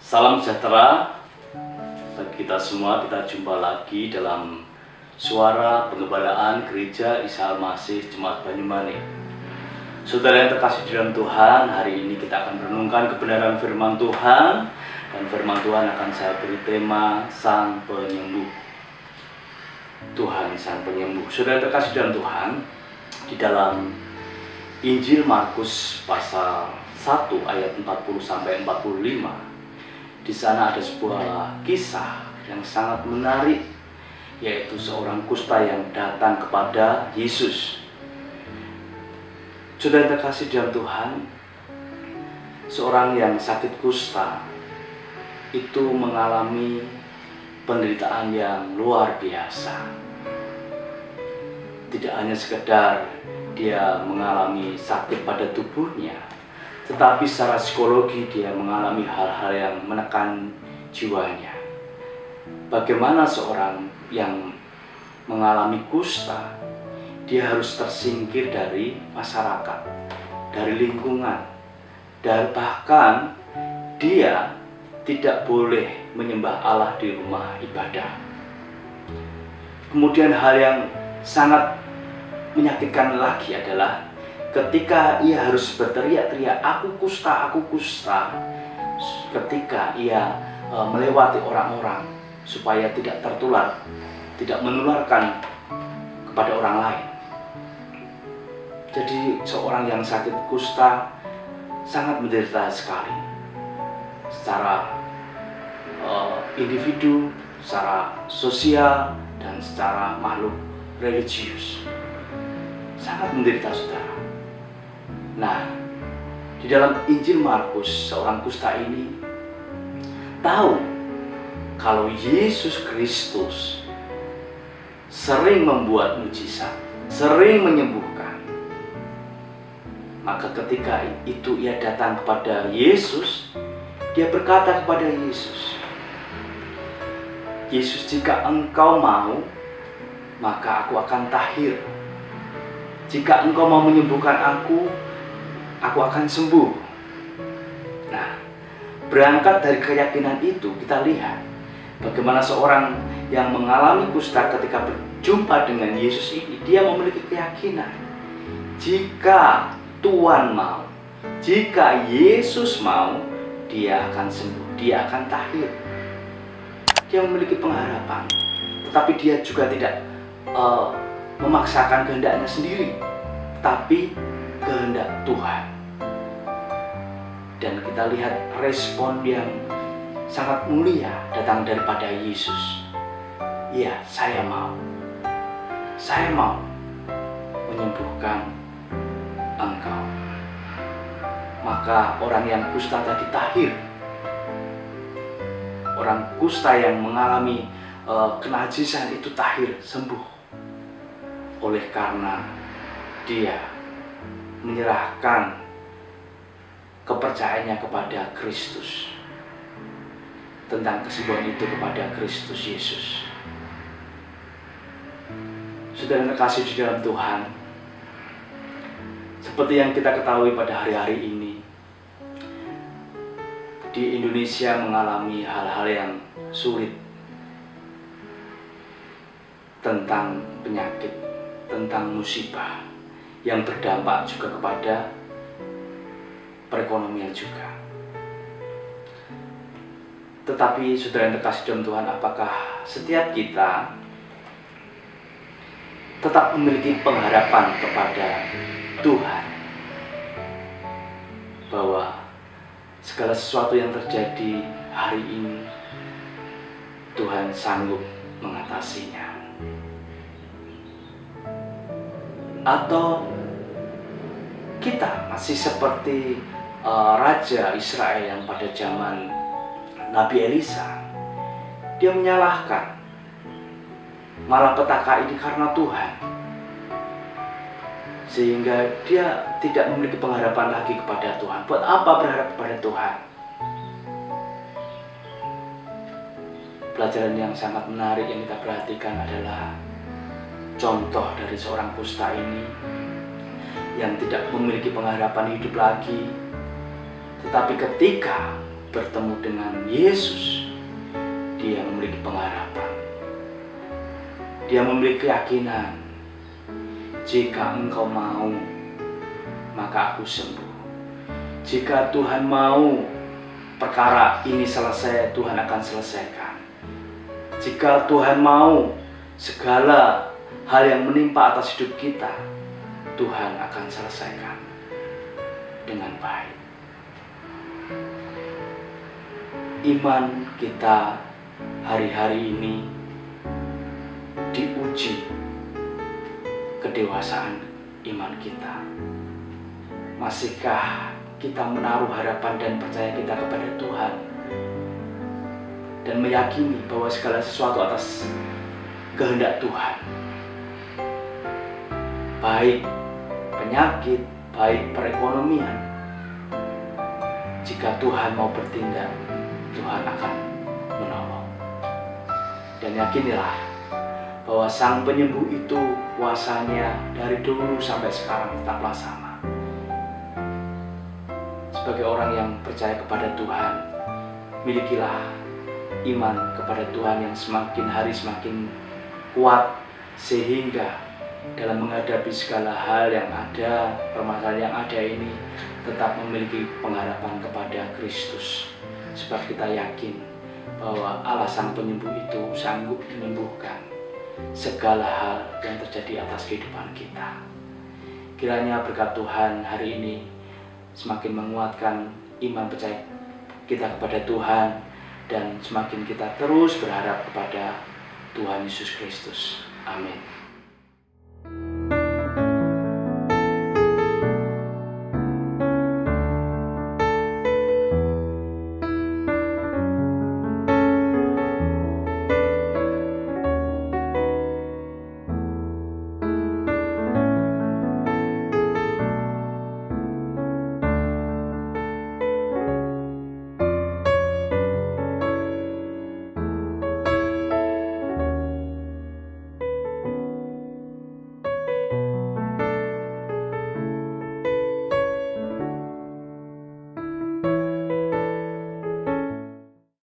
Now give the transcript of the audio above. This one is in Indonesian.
Salam sejahtera bagi kita semua. Kita jumpa lagi dalam suara pengembalaan Gereja Isa Al-Masih Jemaat Banyumanik. Saudara yang terkasih di dalam Tuhan, hari ini kita akan merenungkan kebenaran firman Tuhan. Dan firman Tuhan akan saya beri tema Sang Penyembuh. Tuhan Sang Penyembuh. Saudara yang terkasih dalam Tuhan, di dalam Injil Markus pasal 1 ayat 40-45, di sana ada sebuah kisah yang sangat menarik, yaitu seorang kusta yang datang kepada Yesus. Saudara yang terkasih dalam Tuhan, seorang yang sakit kusta itu mengalami penderitaan yang luar biasa. Tidak hanya sekedar dia mengalami sakit pada tubuhnya, tetapi secara psikologi dia mengalami hal-hal yang menekan jiwanya. Bagaimana seorang yang mengalami kusta, dia harus tersingkir dari masyarakat, dari lingkungan, dan bahkan dia tidak boleh menyembah Allah di rumah ibadah. Kemudian hal yang sangat menyakitkan lagi adalah ketika ia harus berteriak-teriak, aku kusta, aku kusta, ketika ia melewati orang-orang supaya tidak tertular, tidak menularkan kepada orang lain. Jadi seorang yang sakit kusta sangat menderita sekali, secara individu, secara sosial, dan secara makhluk religius. Sangat menderita, saudara. Nah, di dalam Injil Markus, seorang kusta ini tahu kalau Yesus Kristus sering membuat mujizat, sering menyembuhkan. Maka ketika itu ia datang kepada Yesus, dia berkata kepada Yesus, Yesus, jika engkau mau, maka aku akan tahir. Jika engkau mau menyembuhkan aku akan sembuh. Nah, berangkat dari keyakinan itu, kita lihat bagaimana seorang yang mengalami kusta ketika berjumpa dengan Yesus ini, dia memiliki keyakinan, jika Tuhan mau, jika Yesus mau, dia akan sembuh, dia akan tahir. Dia memiliki pengharapan, tetapi dia juga tidak memaksakan kehendaknya sendiri, tapi kehendak Tuhan. Dan kita lihat respon yang sangat mulia datang daripada Yesus. Ya, saya mau menyembuhkan engkau. Maka orang yang kusta tadi tahir. Orang kusta yang mengalami kenajisan itu tahir, sembuh. Oleh karena dia menyerahkan kepercayaannya kepada Kristus, tentang kesembuhan itu kepada Kristus Yesus. Saudara yang terkasih di dalam Tuhan, seperti yang kita ketahui pada hari-hari ini, di Indonesia mengalami hal-hal yang sulit tentang penyakit, tentang musibah yang berdampak juga kepada perekonomian juga. Tetapi saudara yang terkasih dalam Tuhan, apakah setiap kita tetap memiliki pengharapan kepada Tuhan bahwa segala sesuatu yang terjadi hari ini Tuhan sanggup mengatasinya? Atau kita masih seperti Raja Israel yang pada zaman Nabi Elisa, dia menyalahkan malapetaka ini karena Tuhan, sehingga dia tidak memiliki pengharapan lagi kepada Tuhan. Buat apa berharap kepada Tuhan? Pelajaran yang sangat menarik yang kita perhatikan adalah contoh dari seorang kusta ini yang tidak memiliki pengharapan hidup lagi, tetapi ketika bertemu dengan Yesus, dia memiliki pengharapan. Dia memiliki keyakinan, jika engkau mau, maka aku sembuh. Jika Tuhan mau perkara ini selesai, Tuhan akan selesaikan. Jika Tuhan mau segala hal yang menimpa atas hidup kita, Tuhan akan selesaikan dengan baik. Iman kita hari-hari ini diuji kedewasaan iman kita. Masihkah kita menaruh harapan dan percaya kita kepada Tuhan dan meyakini bahwa segala sesuatu atas kehendak Tuhan, baik penyakit, baik perekonomian, jika Tuhan mau bertindak, Tuhan akan menolong. Dan yakinilah bahwa Sang Penyembuh itu kuasanya dari dulu sampai sekarang tetaplah sama. Sebagai orang yang percaya kepada Tuhan, milikilah iman kepada Tuhan yang semakin hari semakin kuat, sehingga dalam menghadapi segala hal yang ada, permasalahan yang ada ini, tetap memiliki pengharapan kepada Kristus. Sebab kita yakin bahwa Allah Sang Penyembuh itu sanggup menyembuhkan segala hal yang terjadi atas kehidupan kita. Kiranya berkat Tuhan hari ini semakin menguatkan iman percaya kita kepada Tuhan, dan semakin kita terus berharap kepada Tuhan Yesus Kristus. Amin.